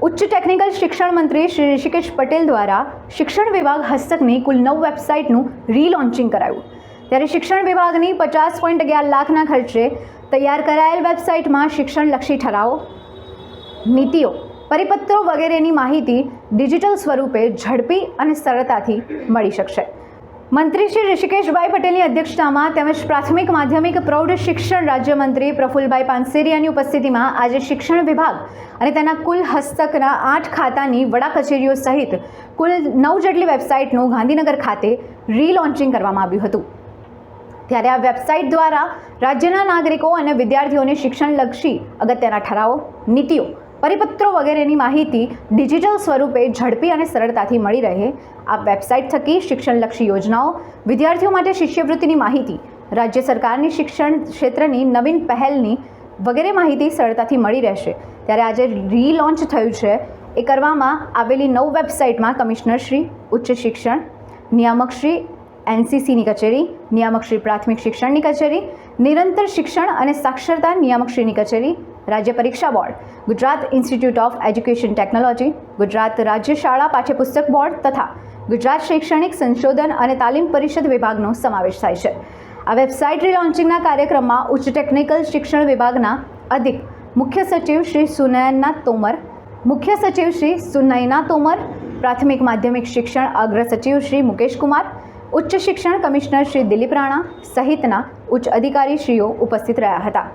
ઉચ્ચ ટેકનિકલ શિક્ષણ મંત્રી શ્રી ઋષિકેશ પટેલ દ્વારા શિક્ષણ વિભાગ હસ્તકની કુલ 9 વેબસાઇટનું રીલોન્ચિંગ કરાયું। ત્યારે શિક્ષણ વિભાગની 50.11 લાખના ખર્ચે તૈયાર કરાયેલ વેબસાઇટમાં શિક્ષણલક્ષી ઠરાવો, નીતિઓ, પરિપત્રો વગેરેની માહિતી ડિજિટલ સ્વરૂપે ઝડપી અને સરળતાથી મળી શકશે। મંત્રી શ્રી ઋષિકેશભાઈ પટેલની અધ્યક્ષતામાં તેમજ પ્રાથમિક માધ્યમિક પ્રૌઢ શિક્ષણ રાજ્યમંત્રી પ્રફુલભાઈ પાનસેરિયાની ઉપસ્થિતિમાં આજે શિક્ષણ વિભાગ અને તેના કુલ હસ્તકના 8 ખાતાની વડા કચેરીઓ સહિત કુલ 9 જેટલી વેબસાઇટનું ગાંધીનગર ખાતે રીલોન્ચિંગ કરવામાં આવ્યું હતું। ત્યારે આ વેબસાઇટ દ્વારા રાજ્યના નાગરિકો અને વિદ્યાર્થીઓને શિક્ષણલક્ષી અગત્યના ઠરાવો, નીતિઓ, પરિપત્રો વગેરેની માહિતી ડિજિટલ સ્વરૂપે ઝડપી અને સરળતાથી મળી રહે આ વેબસાઇટ થકી શિક્ષણલક્ષી યોજનાઓ, વિદ્યાર્થીઓ માટે શિષ્યવૃત્તિની માહિતી, રાજ્ય સરકારની શિક્ષણ ક્ષેત્રની નવીન પહેલની વગેરે માહિતી સરળતાથી મળી રહેશે। ત્યારે આજે રીલોન્ચ થયું છે એ કરવામાં આવેલી 9 વેબસાઇટમાં કમિશનર શ્રી ઉચ્ચ શિક્ષણ, નિયામક શ્રી NCCની કચેરી, નિયામક શ્રી પ્રાથમિક શિક્ષણની કચેરી, નિરંતર શિક્ષણ અને સાક્ષરતા નિયામક શ્રીની કચેરી, રાજ્ય પરીક્ષા board, Gujarat institute of education technology, Gujarat રાજ્ય શાળા પાઠ્યપુસ્તક બોર્ડ તથા ગુજરાત શૈક્ષણિક સંશોધન અને તાલીમ પરિષદ વિભાગનો સમાવેશ થાય છે। આ વેબસાઇટ રીલોન્ચિંગના કાર્યક્રમમાં ઉચ્ચ ટેકનિકલ શિક્ષણ વિભાગના અધિક મુખ્ય સચિવ શ્રી સુનયના તોમર, પ્રાથમિક માધ્યમિક શિક્ષણ અગ્ર સચિવ શ્રી મુકેશ કુમાર, ઉચ્ચ શિક્ષણ કમિશનર શ્રી દિલીપ રાણા સહિતના ઉચ્ચ અધિકારીશ્રીઓ ઉપસ્થિત રહ્યા હતા।